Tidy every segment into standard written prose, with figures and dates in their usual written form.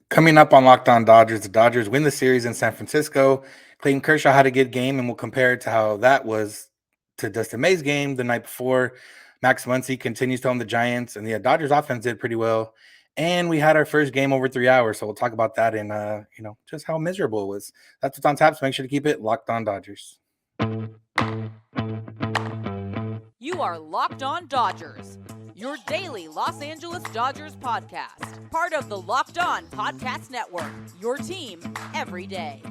Coming up on Locked On Dodgers, the Dodgers win the series in San Francisco. Clayton Kershaw had a good game, and we'll compare it to how that was to Dustin May's game the night before. Max Muncy continues to own the Giants, and the Dodgers offense did pretty well. And we had our first game over 3 hours, so we'll talk about that and just how miserable it was. That's what's on tap. So make sure to keep it Locked On Dodgers. You are Locked On Dodgers, your daily Los Angeles Dodgers podcast. Part of the Locked On Podcast Network, your team every day.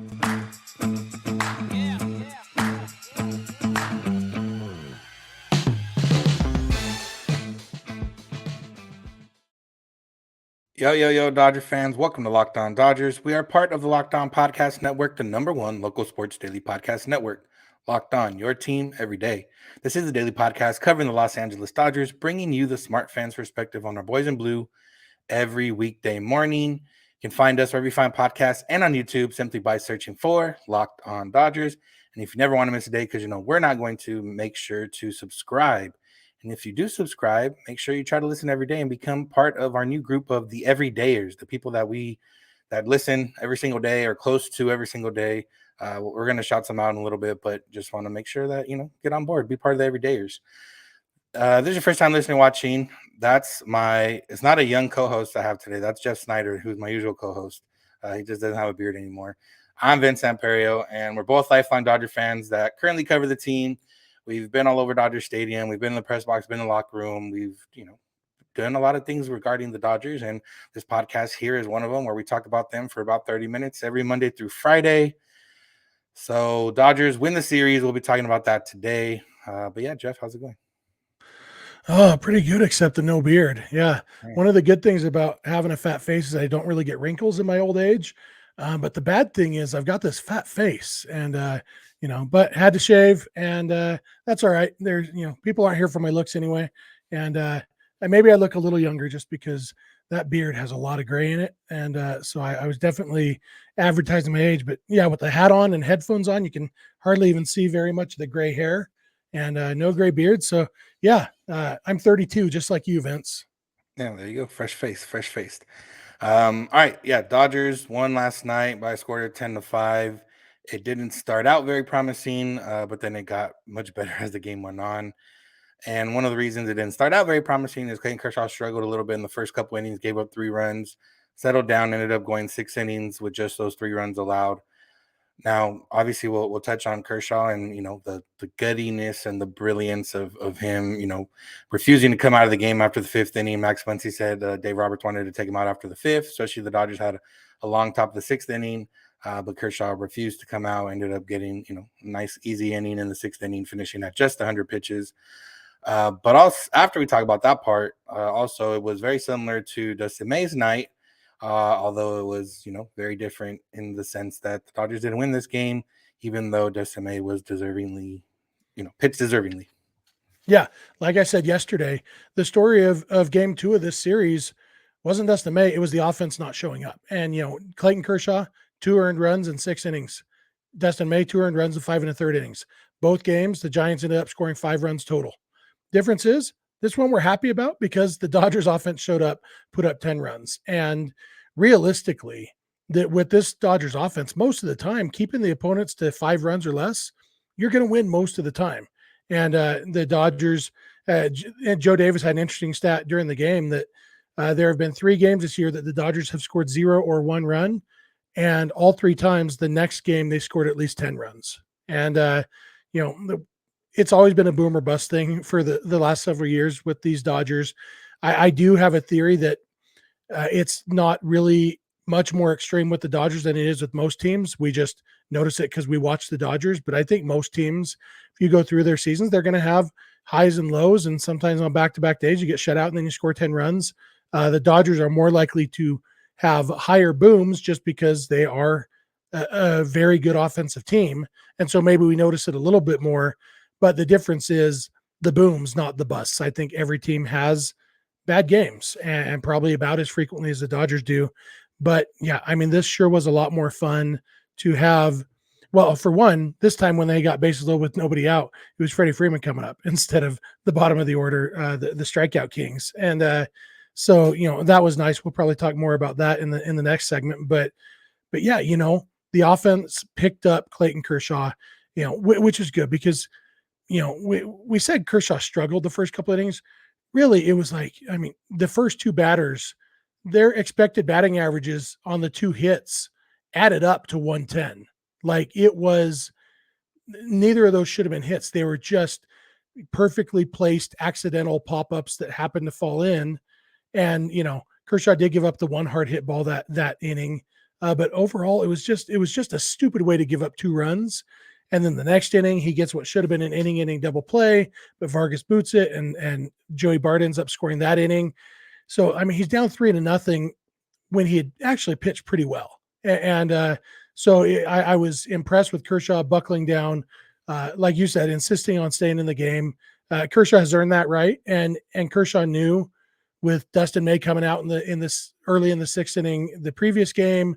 Yo, Dodger fans. Welcome to Locked On Dodgers. We are part of the Locked On Podcast Network, the #1 local sports daily podcast network. Locked On, your team every day. This is a daily podcast covering the Los Angeles Dodgers, bringing you the smart fans' perspective on our boys in blue every weekday morning. You can find us wherever you find podcasts and on YouTube simply by searching for Locked On Dodgers. And if you never want to miss a day, because we're not going to, make sure to subscribe. And if you do subscribe, make sure you try to listen every day and become part of our new group of the everydayers, the people that listen every single day or close to every single day. We're going to shout some out in a little bit, but just want to make sure that, get on board, be part of the everydayers. This is your first time listening, watching. It's not a young co-host I have today. That's Jeff Snider, who's my usual co-host. He just doesn't have a beard anymore. I'm Vince Samperio, and we're both lifelong Dodger fans that currently cover the team. We've been all over Dodger Stadium. We've been in the press box, been in the locker room. We've, done a lot of things regarding the Dodgers, and this podcast here is one of them where we talk about them for about 30 minutes every Monday through Friday. So Dodgers win the series. We'll be talking about that today. But yeah, Jeff, how's it going? Oh, pretty good, except the no beard. Yeah. Right. One of the good things about having a fat face is I don't really get wrinkles in my old age. But the bad thing is I've got this fat face and, but had to shave and that's all right. There's, people aren't here for my looks anyway. And maybe I look a little younger just because that beard has a lot of gray in it. And so I was definitely advertising my age, but yeah, with the hat on and headphones on, you can hardly even see very much of the gray hair and no gray beard. So yeah, I'm 32, just like you, Vince. Yeah, there you go. Fresh-faced. All right. Yeah. Dodgers won last night by a score of 10-5. It didn't start out very promising, but then it got much better as the game went on. And one of the reasons it didn't start out very promising is Clayton Kershaw struggled a little bit in the first couple innings, gave up 3 runs, settled down, ended up going 6 innings with just those 3 runs allowed. Now, obviously, we'll touch on Kershaw and, the guttiness and the brilliance of him, refusing to come out of the game after the 5th inning. Max Muncy said Dave Roberts wanted to take him out after the 5th, especially the Dodgers had a long top of the 6th inning. But Kershaw refused to come out, ended up getting, a nice, easy inning in the 6th inning, finishing at just 100 pitches. But also, after we talk about that part, also, it was very similar to Dustin May's night, although it was, very different in the sense that the Dodgers didn't win this game, even though Dustin May was pitched deservingly. Yeah, like I said yesterday, the story of game 2 of this series wasn't Dustin May, it was the offense not showing up. And, Clayton Kershaw, 2 earned runs in 6 innings. Dustin May, 2 earned runs in 5 1/3 innings. Both games, the Giants ended up scoring 5 runs total. Difference is, this one we're happy about because the Dodgers offense showed up, put up 10 runs. And realistically, that with this Dodgers offense, most of the time, keeping the opponents to 5 runs or less, you're going to win most of the time. And the Dodgers, and Joe Davis had an interesting stat during the game that there have been 3 games this year that the Dodgers have scored 0 or 1 run. And all 3 times the next game, they scored at least 10 runs. And, it's always been a boom or bust thing for the last several years with these Dodgers. I do have a theory that it's not really much more extreme with the Dodgers than it is with most teams. We just notice it because we watch the Dodgers. But I think most teams, if you go through their seasons, they're going to have highs and lows. And sometimes on back-to-back days, you get shut out and then you score 10 runs. The Dodgers are more likely to have higher booms just because they are a very good offensive team. And so maybe we notice it a little bit more. But the difference is the booms, not the busts. I think every team has bad games and probably about as frequently as the Dodgers do. But yeah, I mean, this sure was a lot more fun to have. Well, for one, this time when they got bases loaded with nobody out, it was Freddie Freeman coming up instead of the bottom of the order, the strikeout kings. And So, that was nice. We'll probably talk more about that in the next segment. But yeah, the offense picked up Clayton Kershaw, which is good because, we said Kershaw struggled the first couple innings. Really, it was like, I mean, the first two batters, their expected batting averages on the two hits added up to 110. Like, it was, neither of those should have been hits. They were just perfectly placed accidental pop-ups that happened to fall in. And, Kershaw did give up the one hard hit ball that inning. But overall, it was just a stupid way to give up 2 runs. And then the next inning, he gets what should have been an inning double play, but Vargas boots it, and Joey Bart ends up scoring that inning. So, I mean, he's down 3-0 when he had actually pitched pretty well. And so I was impressed with Kershaw buckling down, like you said, insisting on staying in the game. Kershaw has earned that right, and Kershaw knew with Dustin May coming out in this early in the 6th inning, the previous game,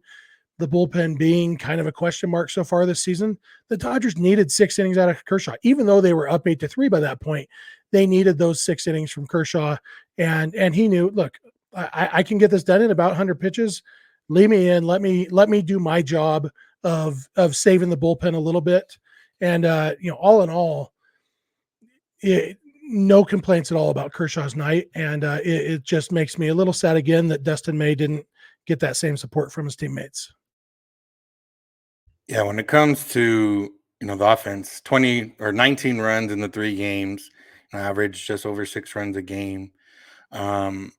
the bullpen being kind of a question mark so far this season, the Dodgers needed 6 innings out of Kershaw. Even though they were up 8-3 by that point, they needed those 6 innings from Kershaw. And he knew, look, I can get this done in about 100 pitches. Leave me in. Let me do my job of saving the bullpen a little bit. And all in all, no complaints at all about Kershaw's night. And it just makes me a little sad again that Dustin May didn't get that same support from his teammates. Yeah, when it comes to the offense, 20 or 19 runs in the 3 games, average just over 6 runs a game. But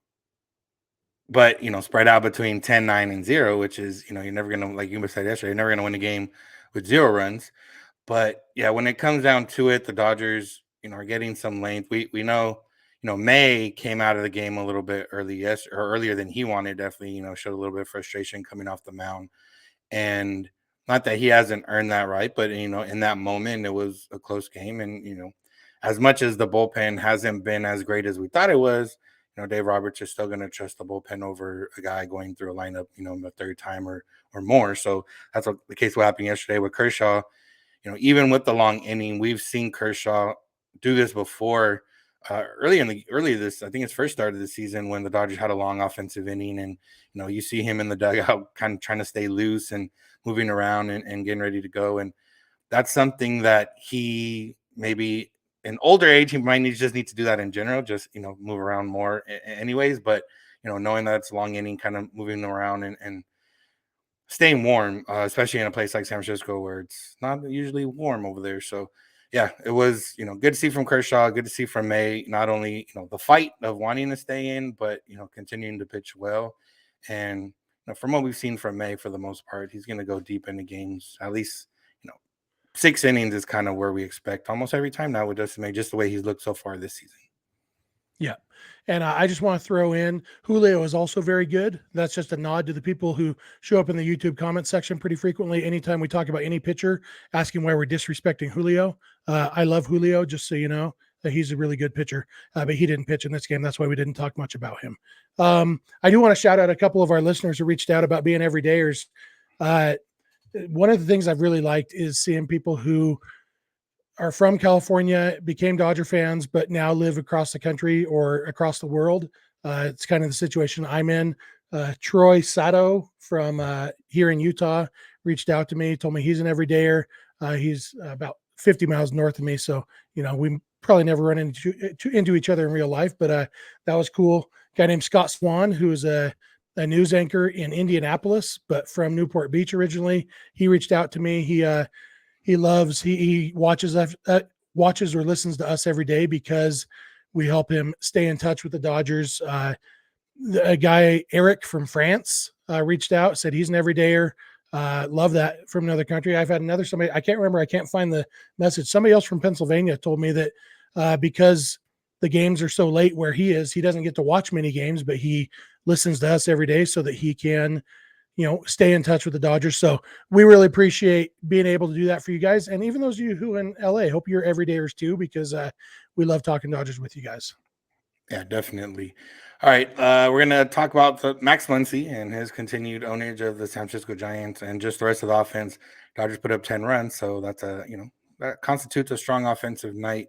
spread out between 10, 9, and 0, which is you're never gonna, like you said yesterday, you're never gonna win a game with 0 runs. But yeah, when it comes down to it, the Dodgers are getting some length. We know May came out of the game a little bit earlier than he wanted. Definitely showed a little bit of frustration coming off the mound. And not that he hasn't earned that right, but in that moment, it was a close game. And as much as the bullpen hasn't been as great as we thought it was, Dave Roberts is still going to trust the bullpen over a guy going through a lineup, the 3rd time or more. So that's the case what happened yesterday with Kershaw. Even with the long inning, we've seen Kershaw do this before. Early this, I think it's first start of the season when the Dodgers had a long offensive inning, and you see him in the dugout kind of trying to stay loose and moving around and getting ready to go. And that's something that he maybe in older age he might just need to do that in general, just move around more anyways. But knowing that it's long inning, kind of moving around and staying warm, especially in a place like San Francisco where it's not usually warm over there. So yeah, it was, good to see from Kershaw, good to see from May, not only, the fight of wanting to stay in, but, continuing to pitch well. And from what we've seen from May, for the most part, he's going to go deep into games. At least, 6 innings is kind of where we expect almost every time now with Dustin May, just the way he's looked so far this season. Yeah. And I just want to throw in Julio is also very good. That's just a nod to the people who show up in the YouTube comment section pretty frequently. Anytime we talk about any pitcher, asking why we're disrespecting Julio. I love Julio, just so you know. He's a really good pitcher, but he didn't pitch in this game. That's why we didn't talk much about him. I do want to shout out a couple of our listeners who reached out about being everydayers. One of the things I've really liked is seeing people who are from California, became Dodger fans, but now live across the country or across the world. It's kind of the situation I'm in. Troy Sato from here in Utah reached out to me, told me he's an everydayer. He's about 50 miles north of me. So, we probably never run into each other in real life, but that was cool. Guy named Scott Swan, who is a news anchor in Indianapolis, but from Newport Beach originally. He reached out to me. He watches or listens to us every day because we help him stay in touch with the Dodgers. A guy, Eric from France, reached out, said he's an everydayer. Love that from another country. I've had somebody, I can't remember, I can't find the message. Somebody else from Pennsylvania told me that because the games are so late where he is, he doesn't get to watch many games, but he listens to us every day so that he can stay in touch with the Dodgers. So we really appreciate being able to do that for you guys. And even those of you who in LA, hope you're everydayers too, because we love talking Dodgers with you guys. Yeah, definitely. All right. We're going to talk about Max Muncy and his continued ownage of the San Francisco Giants and just the rest of the offense. Dodgers put up 10 runs. So that's that constitutes a strong offensive night.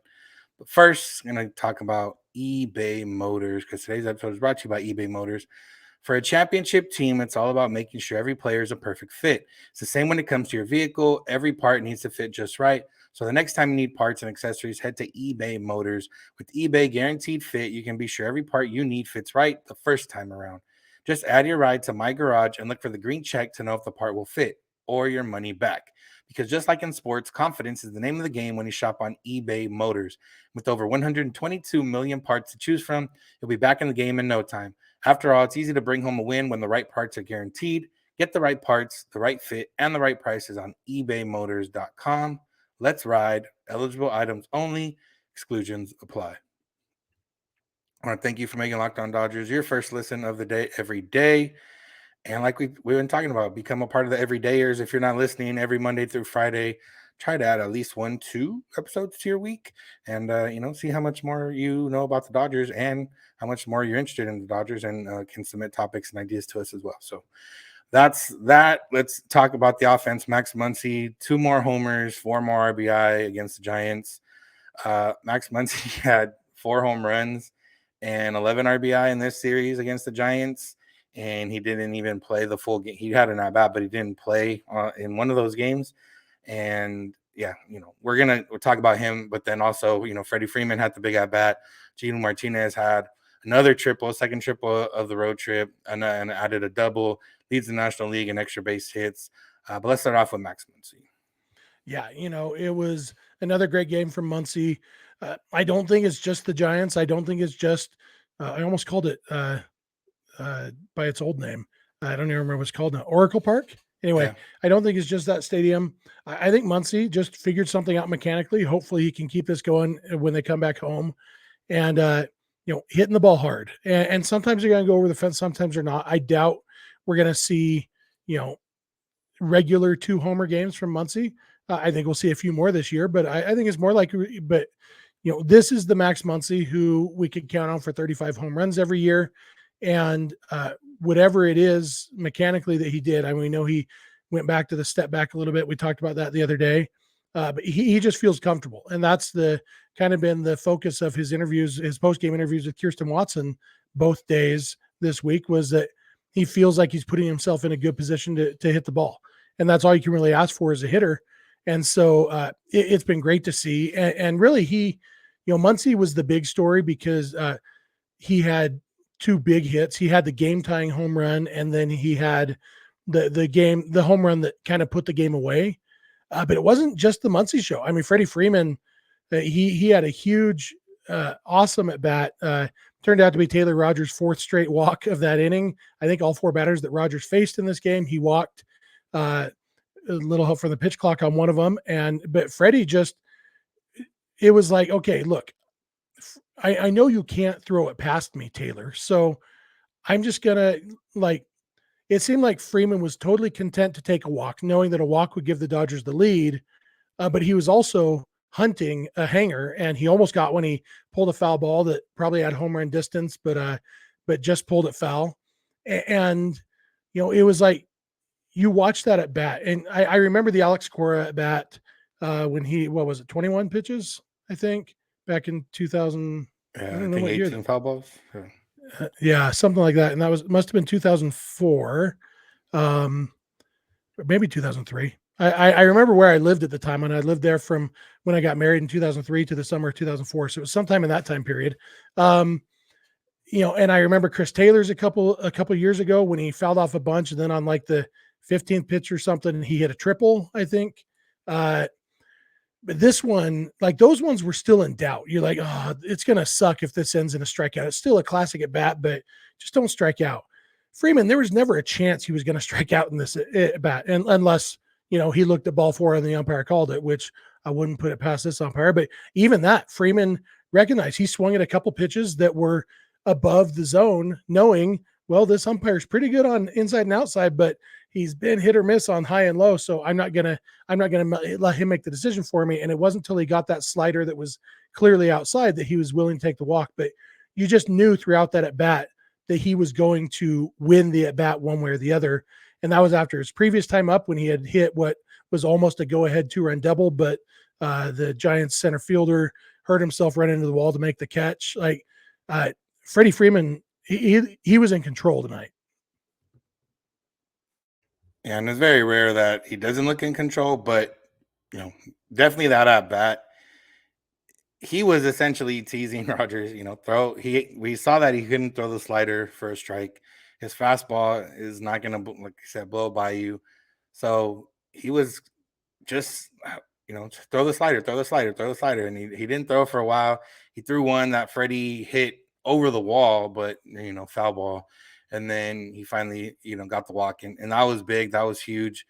But first, I'm going to talk about eBay Motors, because today's episode is brought to you by eBay Motors. For a championship team, it's all about making sure every player is a perfect fit. It's the same when it comes to your vehicle. Every part needs to fit just right. So the next time you need parts and accessories, head to eBay Motors. With eBay Guaranteed Fit, you can be sure every part you need fits right the first time around. Just add your ride to My Garage and look for the green check to know if the part will fit or your money back. Because just like in sports, confidence is the name of the game when you shop on eBay Motors. With over 122 million parts to choose from, you'll be back in the game in no time. After all, it's easy to bring home a win when the right parts are guaranteed. Get the right parts, the right fit, and the right prices on ebaymotors.com. Let's ride. Eligible items only. Exclusions apply. I want to thank you for making Locked On Dodgers your first listen of the day every day. And like we've been talking about, become a part of the everydayers. If you're not listening every Monday through Friday, try to add at least 1-2 episodes to your week and, see how much more you know about the Dodgers and how much more you're interested in the Dodgers and can submit topics and ideas to us as well. So that's that. Let's talk about the offense. Max Muncy, 2 more homers, 4 more RBI against the Giants. Max Muncy had 4 home runs and 11 RBI in this series against the Giants. And he didn't even play the full game. He had an at-bat, but he didn't play in one of those games. And, we'll talk about him. But then also, Freddie Freeman had the big at-bat. Gino Martinez had another second triple of the road trip, and added a double, leads the National League in extra base hits. But let's start off with Max Muncy. Yeah, it was another great game from Muncy. I don't think it's just the Giants. I don't think it's just I almost called it by its old name. I don't even remember what it's called now. Oracle Park. Anyway, yeah. I don't think it's just that stadium. I think Muncy just figured something out mechanically. Hopefully he can keep this going when they come back home and, hitting the ball hard. And sometimes they're going to go over the fence. Sometimes they're not. I doubt we're going to see, regular 2 homer games from Muncy. I think we'll see a few more this year, but I think it's more likely, but this is the Max Muncy who we could count on for 35 home runs every year. And whatever it is mechanically that he did, we know he went back to the step back a little bit. We talked about that the other day, but he just feels comfortable. And that's the kind of been the focus of his interviews, his post-game interviews with Kirsten Watson both days this week, was that he feels like he's putting himself in a good position to hit the ball. And that's all you can really ask for as a hitter. And so it's been great to see. And really Muncy was the big story because he had 2 big hits. He had the game-tying home run, and then he had the home run that kind of put the game away. But it wasn't just the Muncy show. Freddie Freeman, he had a huge, awesome at bat. Turned out to be Taylor Rogers' 4th straight walk of that inning. I think all 4 batters that Rogers faced in this game, he walked. A little help from the pitch clock on one of them, but Freddie it was like, okay, look. I know you can't throw it past me, Taylor. So I'm just going to it seemed like Freeman was totally content to take a walk, knowing that a walk would give the Dodgers the lead. But he was also hunting a hanger, and he almost got when he pulled a foul ball that probably had home run distance, but just pulled it foul. And, it was like, you watch that at bat. And I remember the Alex Cora at bat when he, 21 pitches, I think, back in 2000. I don't know what 18 year. Foul balls. Yeah, something like that. And that must have been 2004, maybe 2003. I remember where I lived at the time, and I lived there from when I got married in 2003 to the summer of 2004. So it was sometime in that time period. And I remember Chris Taylor's a couple years ago when he fouled off a bunch, and then on like the 15th pitch or something, he hit a triple, I think. But this one, like those ones were still in doubt. You're like, oh, it's going to suck if this ends in a strikeout. It's still a classic at bat, but just don't strike out. Freeman, there was never a chance he was going to strike out in this at bat, and unless, he looked at ball 4 and the umpire called it, which I wouldn't put it past this umpire. But even that, Freeman recognized he swung at a couple pitches that were above the zone, knowing, well, this umpire's pretty good on inside and outside, but he's been hit or miss on high and low. So I'm not gonna let him make the decision for me. And it wasn't until he got that slider that was clearly outside that he was willing to take the walk. But you just knew throughout that at bat that he was going to win the at bat one way or the other. And that was after his previous time up when he had hit what was almost a go-ahead 2-run double, but the Giants center fielder hurt himself right into the wall to make the catch. Like, Freddie Freeman, he was in control tonight. And it's very rare that he doesn't look in control, but definitely that at bat, he was essentially teasing Rogers. We saw that he couldn't throw the slider for a strike. His fastball is not going to, like I said, blow by you. So he was just throw the slider, throw the slider, throw the slider, and he didn't throw for a while. He threw one that Freddie hit over the wall, but foul ball. And then he finally, got the walk in, and that was big. That was huge.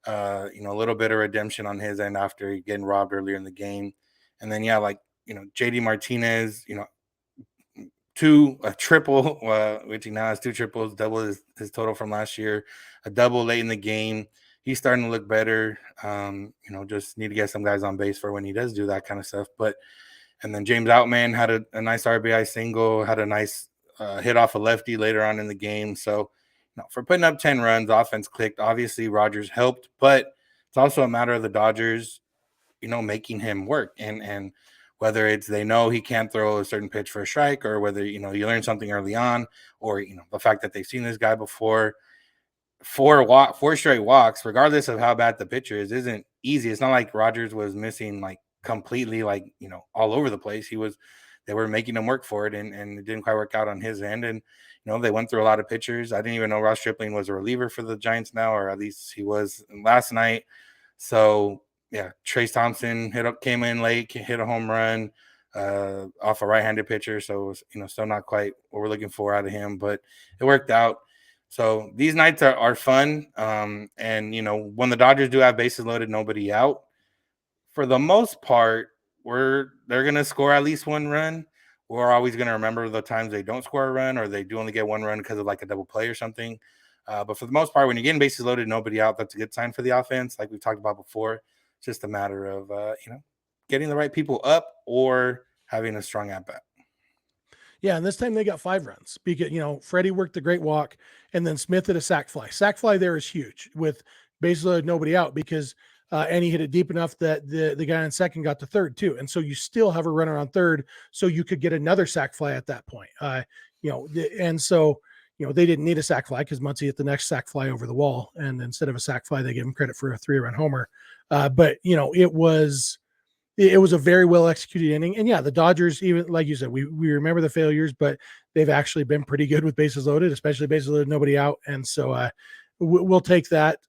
A little bit of redemption on his end after getting robbed earlier in the game. And then, JD Martinez, a triple, which he now has 2 triples, double his total from last year, a double late in the game. He's starting to look better. Just need to get some guys on base for when he does do that kind of stuff. And then James Outman had a nice RBI single, had a nice hit off a lefty later on in the game. So, for putting up 10 runs, offense clicked. Obviously, Rogers helped, but it's also a matter of the Dodgers, making him work. And whether it's they know he can't throw a certain pitch for a strike, or whether, you learn something early on, or, the fact that they've seen this guy before. 4 straight walks, regardless of how bad the pitcher is, isn't easy. It's not like Rogers was missing completely all over the place. They were making him work for it, and it didn't quite work out on his end. And they went through a lot of pitchers. I didn't even know Ross Stripling was a reliever for the Giants now, or at least he was last night. So yeah, Trace Thompson came in late, hit a home run off a right-handed pitcher. So it was, still not quite what we're looking for out of him, but it worked out. So these nights are fun. And, when the Dodgers do have bases loaded, nobody out, for the most part, they're going to score at least 1 run. We're always going to remember the times they don't score a run, or they do only get 1 run because of a double play or something. But for the most part, when you're getting bases loaded, nobody out, that's a good sign for the offense. Like we've talked about before, it's just a matter of, getting the right people up or having a strong at bat. Yeah, and this time they got 5 runs because Freddie worked a great walk, and then Smith hit a sac fly. Sac fly there is huge with basically nobody out because and he hit it deep enough that the guy on second got to third too, and so you still have a runner on third, so you could get another sac fly at that point. And so they didn't need a sac fly because Muncy hit the next sac fly over the wall, and instead of a sac fly, they gave him credit for a 3-run homer. But it was a very well executed inning. And yeah, the Dodgers, even like you said, we remember the failures, but they've actually been pretty good with bases loaded, especially bases loaded, nobody out. And so we'll take that.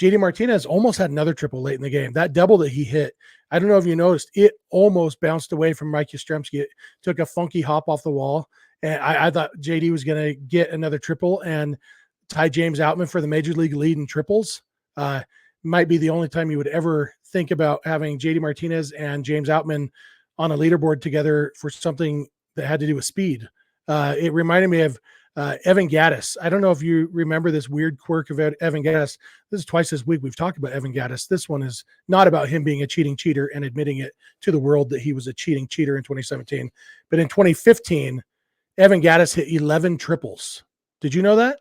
JD Martinez almost had another triple late in the game. That double that he hit, I don't know if you noticed, it almost bounced away from Mike Yastrzemski. It took a funky hop off the wall. And I thought JD was going to get another triple and tie James Outman for the major league lead in triples. Might be the only time you would ever think about having JD Martinez and James Outman on a leaderboard together for something that had to do with speed. It reminded me of Evan Gattis. I don't know if you remember this weird quirk of Evan Gattis. This is twice this week we've talked about Evan Gattis. This one is not about him being a cheating cheater and admitting it to the world that he was a cheating cheater in 2017. But in 2015, Evan Gattis hit 11 triples. Did you know that?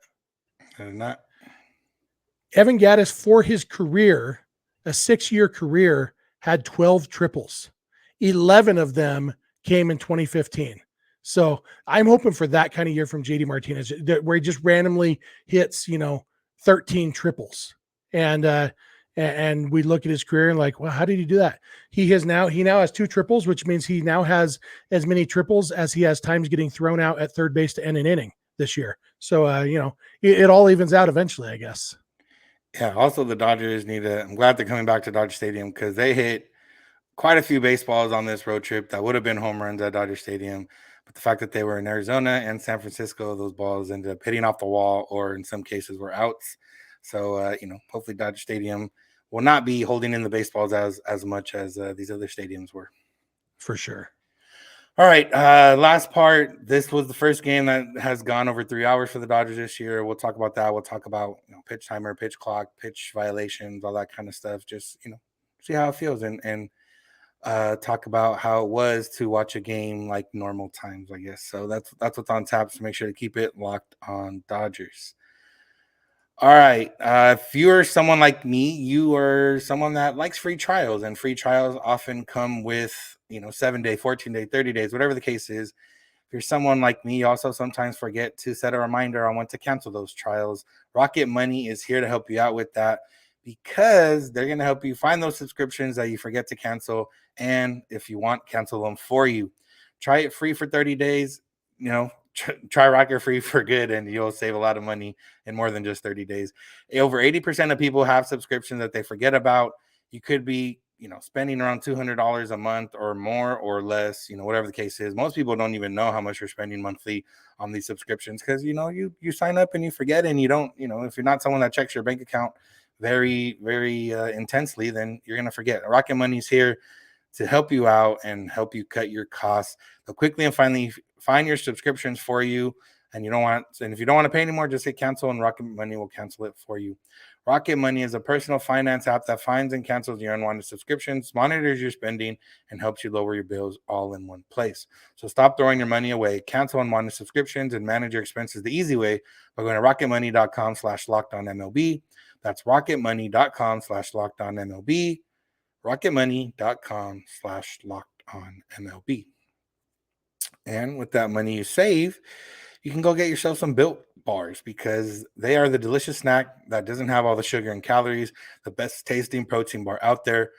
I did not. Evan Gattis, for his career, a 6-year career, had 12 triples. 11 of them came in 2015. So I'm hoping for that kind of year from JD Martinez, where he just randomly hits, 13 triples. And we look at his career and like, well, how did he do that? He now has 2 triples, which means he now has as many triples as he has times getting thrown out at third base to end an inning this year. So, it all evens out eventually, I guess. Yeah, also the Dodgers I'm glad they're coming back to Dodger Stadium because they hit quite a few baseballs on this road trip that would have been home runs at Dodger Stadium. But the fact that they were in Arizona and San Francisco, those balls ended up hitting off the wall, or in some cases were outs. So, hopefully Dodger Stadium will not be holding in the baseballs as much as these other stadiums were. For sure. All right, last part. This was the first game that has gone over 3 hours for the Dodgers this year. We'll talk about that. We'll talk about pitch timer, pitch clock, pitch violations, all that kind of stuff. Just see how it feels and talk about how it was to watch a game like normal times, I guess. So that's what's on tap. So make sure to keep it locked on Dodgers. All right. If you're someone like me, you are someone that likes free trials, and free trials often come with 7-day, 14-day, 30 days, whatever the case is. If you're someone like me, you also sometimes forget to set a reminder on when to cancel those trials. Rocket Money is here to help you out with that, because they're going to help you find those subscriptions that you forget to cancel. And if you want, cancel them for you. Try it free for 30 days. Try Rocket free for good, and you'll save a lot of money in more than just 30 days. Over 80% of people have subscriptions that they forget about. You could be, spending around $200 a month or more or less, whatever the case is. Most people don't even know how much you're spending monthly on these subscriptions, because, you sign up and you forget, and you don't, if you're not someone that checks your bank account very, very intensely, then you're going to forget. Rocket Money's here to help you out and help you cut your costs. They'll quickly and finally find your subscriptions for you. And if you don't want to pay anymore, just hit cancel and Rocket Money will cancel it for you. Rocket Money is a personal finance app that finds and cancels your unwanted subscriptions, monitors your spending, and helps you lower your bills all in one place. So stop throwing your money away. Cancel unwanted subscriptions and manage your expenses the easy way by going to rocketmoney.com/lockedonmlb. That's rocketmoney.com/lockedonmlb. rocketmoney.com/lockedonmlb. And with that money you save, you can go get yourself some Built bars, because they are the delicious snack that doesn't have all the sugar and calories, the best tasting protein bar out there.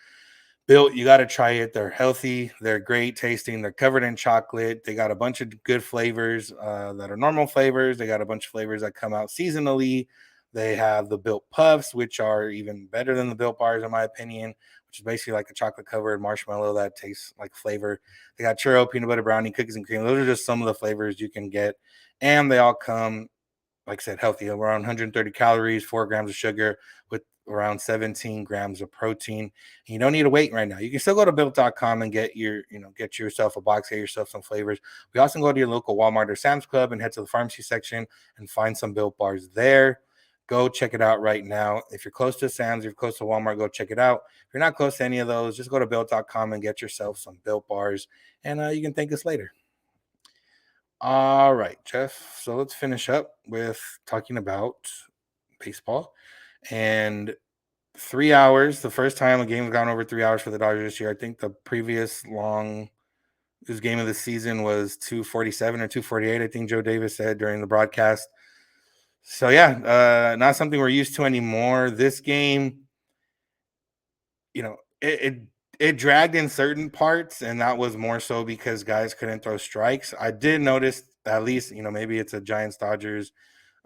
Built, you got to try it. They're healthy. They're great tasting. They're covered in chocolate. They got a bunch of good flavors that are normal flavors. They got a bunch of flavors that come out seasonally. They have the Built Puffs, which are even better than the Built bars, in my opinion, which is basically like a chocolate-covered marshmallow that tastes like flavor. They got churro, peanut butter brownie, cookies and cream. Those are just some of the flavors you can get. And they all come, like I said, healthy, around 130 calories, 4 grams of sugar, with around 17 grams of protein. And you don't need to wait right now. You can still go to built.com and get yourself a box, get yourself some flavors. We also go to your local Walmart or Sam's Club and head to the pharmacy section and find some Built bars there. Go check it out right now. If you're close to Sam's, if you're close to Walmart, go check it out. If you're not close to any of those, just go to built.com and get yourself some Built bars, and you can thank us later. All right, Jeff. So let's finish up with talking about baseball. And 3 hours, the first time a game has gone over 3 hours for the Dodgers this year. I think the previous longest game of the season was 2:47 or 2:48, I think Joe Davis said during the broadcast. So yeah, not something we're used to anymore. This game, it dragged in certain parts, and that was more so because guys couldn't throw strikes. I did notice, at least, maybe it's a Giants Dodgers,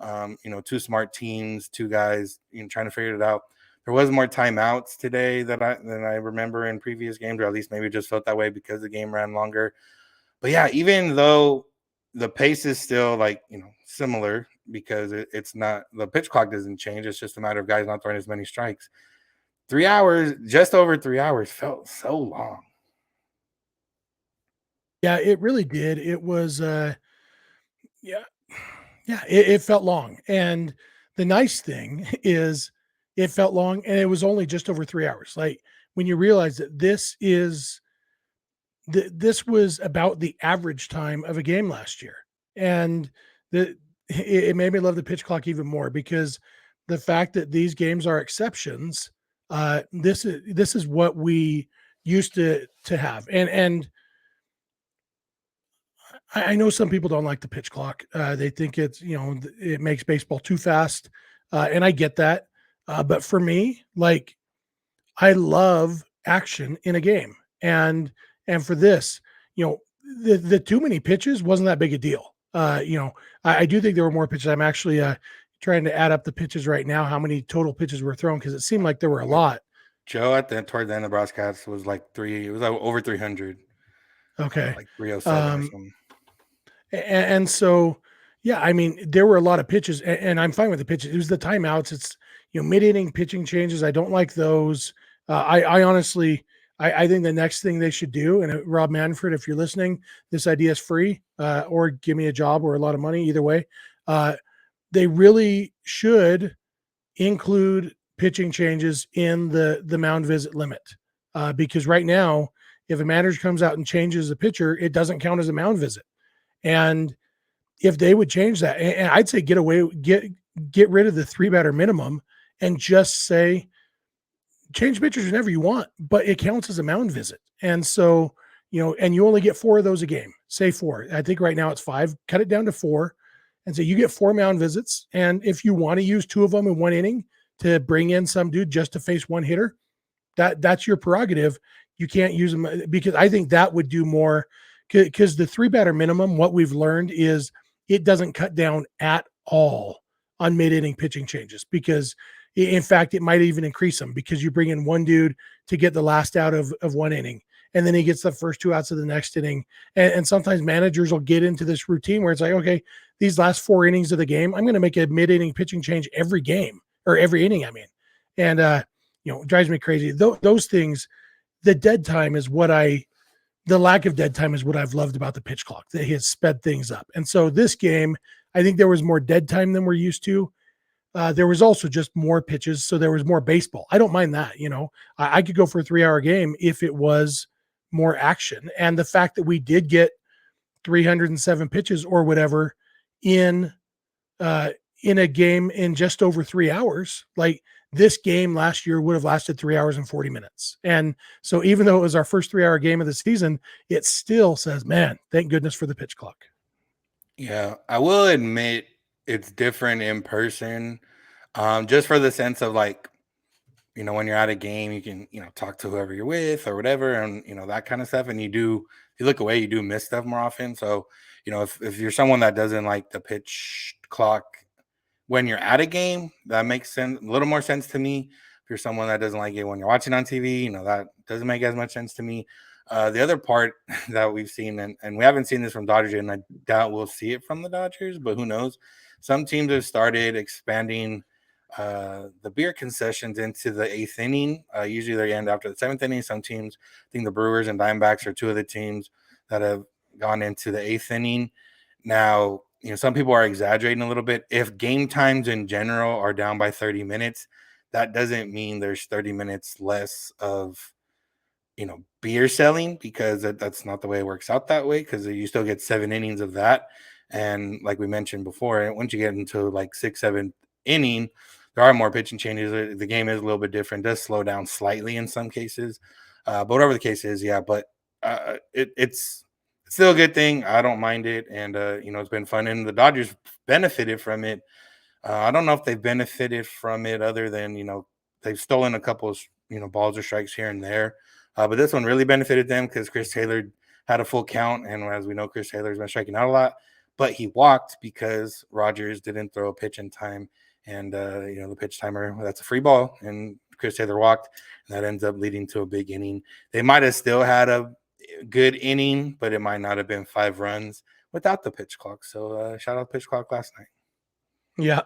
two smart teams, two guys, trying to figure it out. There was more timeouts today than I remember in previous games, or at least maybe it just felt that way because the game ran longer. But yeah, even though the pace is still similar, because it's not, the pitch clock doesn't change. It's just a matter of guys not throwing as many strikes. 3 hours, just over 3 hours, felt so long. Yeah, it really did. It was, it felt long. And the nice thing is it felt long, and it was only just over 3 hours. Like, when you realize that this was about the average time of a game last year. And it made me love the pitch clock even more, because the fact that these games are exceptions, this is what we used to have. And I know some people don't like the pitch clock. They think it makes baseball too fast. And I get that. But for me, I love action in a game. And for this, the too many pitches wasn't that big a deal. I do think there were more pitches. I'm actually trying to add up the pitches right now, how many total pitches were thrown, because it seemed like there were a lot. Joe, toward the end of the broadcast, was over 300. Okay. 307 or something. And so, yeah, I mean, there were a lot of pitches, and I'm fine with the pitches. It was the timeouts. It's, mid-inning pitching changes. I don't like those. I honestly, I think the next thing they should do, and Rob Manfred, if you're listening, this idea is free, or give me a job or a lot of money, either way. They really should include pitching changes in the mound visit limit, because right now, if a manager comes out and changes a pitcher, it doesn't count as a mound visit. And if they would change that, and I'd say get rid of the 3-batter minimum and just say change pitchers whenever you want, but it counts as a mound visit. And so, and you only get 4 of those a game, say 4. I think right now it's 5, cut it down to 4. And so you get 4 mound visits. And if you want to use 2 of them in 1 inning to bring in some dude just to face 1 hitter, that's your prerogative. You can't use them because I think that would do more, because the 3 batter minimum, what we've learned is it doesn't cut down at all on mid-inning pitching changes, because in fact, it might even increase them, because you bring in 1 dude to get the last out of 1 inning, and then he gets the first 2 outs of the next inning. And sometimes managers will get into this routine where it's like, okay, these last 4 innings of the game, I'm going to make a mid-inning pitching change every game, or every inning, I mean. And, it drives me crazy. Those things, the dead time is the lack of dead time is what I've loved about the pitch clock, that he has sped things up. And so this game, I think there was more dead time than we're used to. There was also just more pitches, so there was more baseball. I don't mind that. I could go for a 3-hour game if it was more action. And the fact that we did get 307 pitches or whatever in a game in just over 3 hours, like this game last year would have lasted 3 hours and 40 minutes. And so even though it was our first 3-hour game of the season, it still says, man, thank goodness for the pitch clock. Yeah, I will admit it's different in person, just for the sense of like, when you're at a game, you can, talk to whoever you're with or whatever, and that kind of stuff. And you look away, you do miss stuff more often. So, if you're someone that doesn't like the pitch clock when you're at a game, that makes a little more sense to me. If you're someone that doesn't like it when you're watching on TV, that doesn't make as much sense to me. The other part that we've seen, and we haven't seen this from Dodgers, and I doubt we'll see it from the Dodgers, but who knows? Some teams have started expanding the beer concessions into the 8th inning. Usually they end after the 7th inning. Some teams, I think the Brewers and Diamondbacks are 2 of the teams that have gone into the 8th inning. Now, some people are exaggerating a little bit. If game times in general are down by 30 minutes, that doesn't mean there's 30 minutes less of beer selling, because that's not the way it works out that way, because you still get 7 innings of that. And like we mentioned before, once you get into like 6th, 7th inning, there are more pitching changes. The game is a little bit different. It does slow down slightly in some cases. But whatever the case is, yeah, but it's still a good thing. I don't mind it. And, it's been fun. And the Dodgers benefited from it. I don't know if they've benefited from it other than, they've stolen a couple of, balls or strikes here and there. But this one really benefited them because Chris Taylor had a full count. And as we know, Chris Taylor's been striking out a lot. But he walked because Rogers didn't throw a pitch in time. And, the pitch timer, that's a free ball. And Chris Taylor walked. And that ends up leading to a big inning. They might have still had a good inning, but it might not have been 5 runs without the pitch clock. So shout out pitch clock last night. Yeah,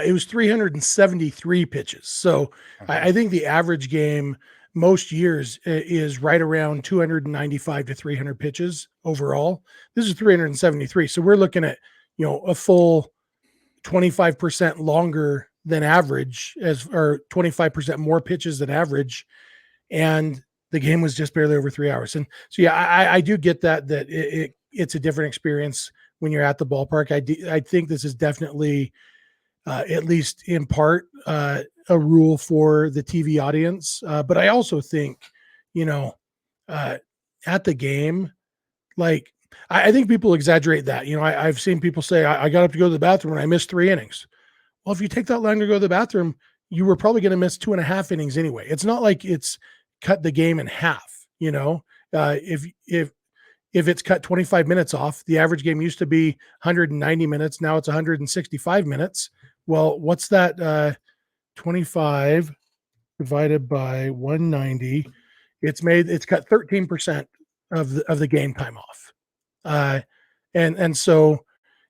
it was 373 pitches. So I think the average game most years is right around 295 to 300 pitches overall. This is 373. So we're looking at, a full 25% longer than average, or 25% more pitches than average. And the game was just barely over 3 hours. And so, yeah, I do get that it's a different experience when you're at the ballpark. I think this is definitely, at least in part, a rule for the TV audience. But I also think, at the game, like, I think people exaggerate that. I've seen people say, I got up to go to the bathroom and I missed 3 innings. Well, if you take that long to go to the bathroom, you were probably going to miss 2.5 innings anyway. It's not like it's cut the game in half. If it's cut 25 minutes off, the average game used to be 190 minutes. Now it's 165 minutes. Well, what's that? 25 divided by 190. It's cut 13% of the game time off. And so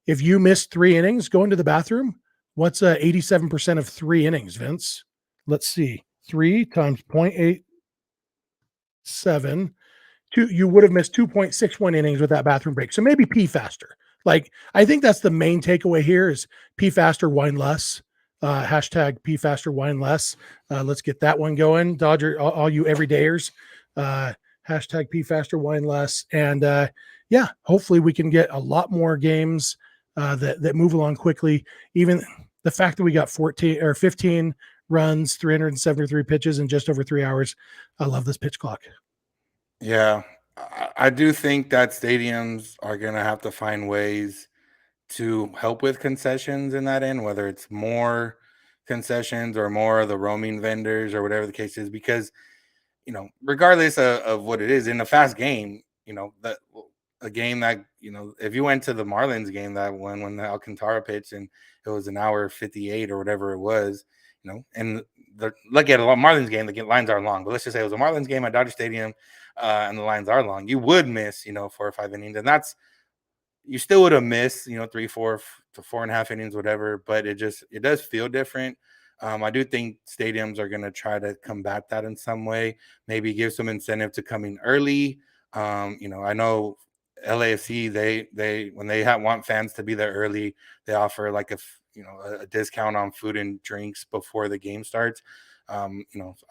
if you miss 3 innings going to the bathroom, what's 87% of 3 innings, Vince? Let's see. 3 times 0.87. You would have missed 2.61 innings with that bathroom break. So maybe pee faster. Like, I think that's the main takeaway here is pee faster, whine less. Hashtag pee faster, whine less. Let's get that one going. Dodger, all you everydayers. Hashtag pee faster, whine less. And yeah, hopefully we can get a lot more games that move along quickly. Even the fact that we got 14 or 15 runs, 373 pitches in just over 3 hours. I love this pitch clock. Yeah, I do think that stadiums are going to have to find ways to help with concessions in that end, whether it's more concessions or more of the roaming vendors or whatever the case is, because regardless of what it is in a fast game, that a game that, if you went to the Marlins game that one when the Alcantara pitched and it was an hour 58 or whatever it was, and look at a Marlins game, the lines are long, but let's just say it was a Marlins game at Dodger Stadium, and the lines are long, you would miss, 4 or 5 innings, and that's you still would have missed, 3, 4 to 4.5 innings, whatever, but it does feel different. I do think stadiums are going to try to combat that in some way, maybe give some incentive to coming early. I know LAFC, they when they want fans to be there early, they offer like a discount on food and drinks before the game starts. I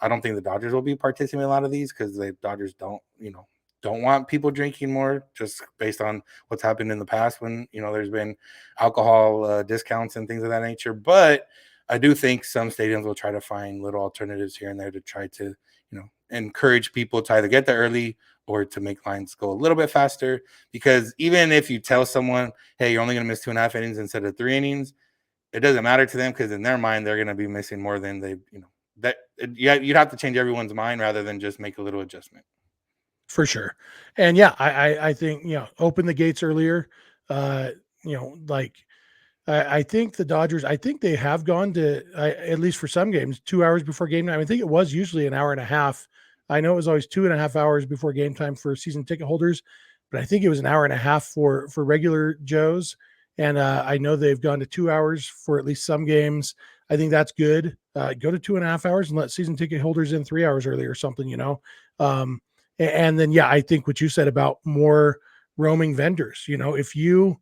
don't think the Dodgers will be participating in a lot of these because the Dodgers don't want people drinking more, just based on what's happened in the past when there's been alcohol discounts and things of that nature. But I do think some stadiums will try to find little alternatives here and there to try to encourage people to either get there early or to make lines go a little bit faster. Because even if you tell someone, hey, you're only going to miss 2.5 innings instead of 3 innings, it doesn't matter to them because in their mind they're going to be missing more than you'd have to change everyone's mind rather than just make a little adjustment. For sure. And yeah, I think, open the gates earlier. Like I think the Dodgers, I think they have gone to, at least for some games, 2 hours before game time. I think it was usually an hour and a half. I know it was always 2.5 hours before game time for season ticket holders, but I think it was an hour and a half for regular Joes. And I know they've gone to 2 hours for at least some games. I think that's good. Go to 2.5 hours and let season ticket holders in 3 hours early or something, and then, I think what you said about more roaming vendors, if you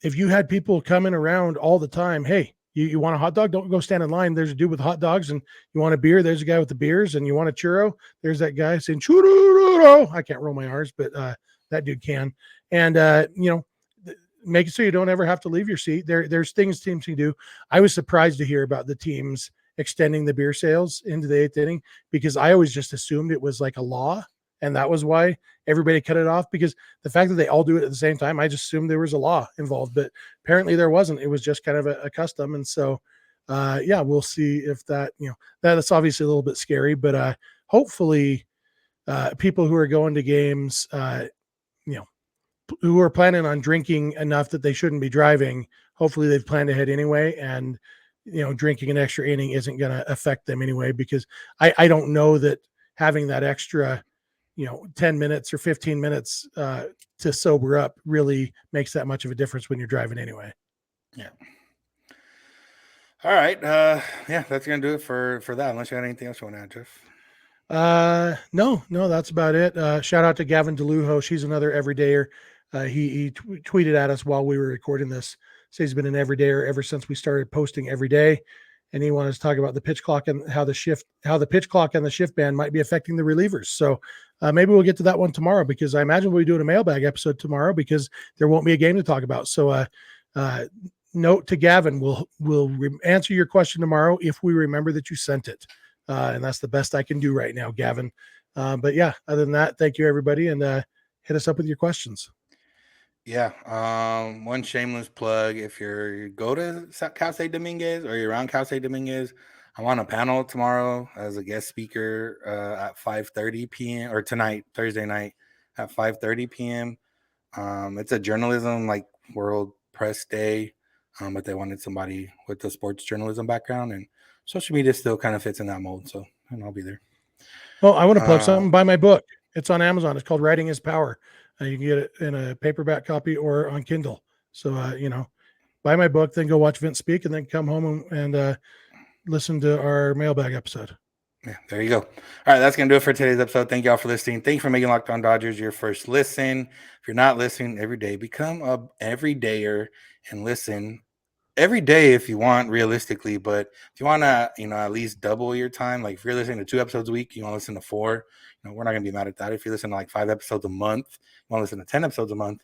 had people coming around all the time, hey, you want a hot dog? Don't go stand in line. There's a dude with hot dogs. And you want a beer? There's a guy with the beers. And you want a churro? There's that guy saying churro. I can't roll my R's, but that dude can. And, make it so you don't ever have to leave your seat. There's things teams can do. I was surprised to hear about the teams extending the beer sales into the 8th inning because I always just assumed it was like a law. And that was why everybody cut it off, because the fact that they all do it at the same time, I just assumed there was a law involved, but apparently there wasn't. It was just kind of a custom. And so, we'll see if that's obviously a little bit scary, but hopefully people who are going to games, who are planning on drinking enough that they shouldn't be driving, hopefully they've planned ahead anyway. And, drinking an extra inning isn't going to affect them anyway, because I don't know that having that extra 10 minutes or 15 minutes to sober up really makes that much of a difference when you're driving anyway. Yeah. All right. That's going to do it for that. Unless you had anything else you want to add, Jeff. No, that's about it. Shout out to Gavin DeLujo. She's another everydayer. He tweeted at us while we were recording this. Says he's been an everydayer ever since we started posting every day. And he wanted to talk about the pitch clock and how the pitch clock and the shift band might be affecting the relievers. So maybe we'll get to that one tomorrow, because I imagine we'll be doing a mailbag episode tomorrow because there won't be a game to talk about. So note to Gavin, we'll answer your question tomorrow if we remember that you sent it. And that's the best I can do right now, Gavin. But yeah, other than that, thank you everybody. And hit us up with your questions. Yeah. One shameless plug. If you go to Cal State Dominguez or you're around Cal State Dominguez, I'm on a panel tomorrow as a guest speaker at 5:30 p.m. or tonight, Thursday night at 5:30 p.m. It's a journalism like World Press Day, but they wanted somebody with a sports journalism background, and social media still kind of fits in that mold. So, and I'll be there. Well, I want to plug something. Buy my book. It's on Amazon. It's called Writing is Power. You can get it in a paperback copy or on Kindle. So, buy my book, then go watch Vince speak, and then come home and listen to our mailbag episode. Yeah, there you go. All right, that's going to do it for today's episode. Thank you all for listening. Thank you for making Locked On Dodgers your first listen. If you're not listening every day, become a everydayer and listen every day if you want, realistically. But if you want to, at least double your time, like if you're listening to 2 episodes a week, you want to listen to 4, we're not going to be mad at that. If you listen to like 5 episodes a month, you want to listen to 10 episodes a month,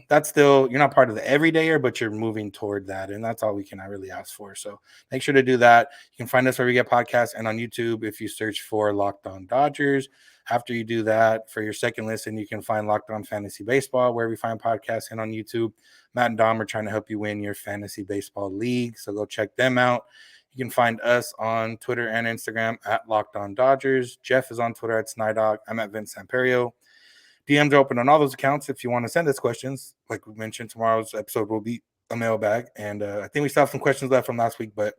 that's still, you're not part of the everydayer, but you're moving toward that. And that's all we can really ask for. So make sure to do that. You can find us where we get podcasts and on YouTube if you search for Locked On Dodgers. After you do that, for your second listen, you can find Locked On Fantasy Baseball where we find podcasts and on YouTube. Matt and Dom are trying to help you win your fantasy baseball league. So go check them out. You can find us on Twitter and Instagram at Locked On Dodgers. Jeff is on Twitter at Snider. I'm at Vince Samperio. DMs are open on all those accounts if you want to send us questions. Like we mentioned, tomorrow's episode will be a mailbag. And I think we still have some questions left from last week, but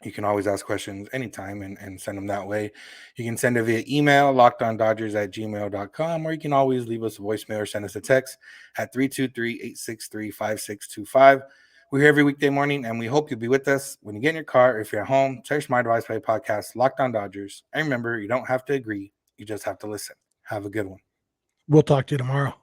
you can always ask questions anytime and send them that way. You can send it via email, lockedondodgers@gmail.com, or you can always leave us a voicemail or send us a text at 323-863-5625. We're here every weekday morning, and we hope you'll be with us when you get in your car. If you're at home, search My Device Play Podcast, Locked On Dodgers. And remember, you don't have to agree. You just have to listen. Have a good one. We'll talk to you tomorrow.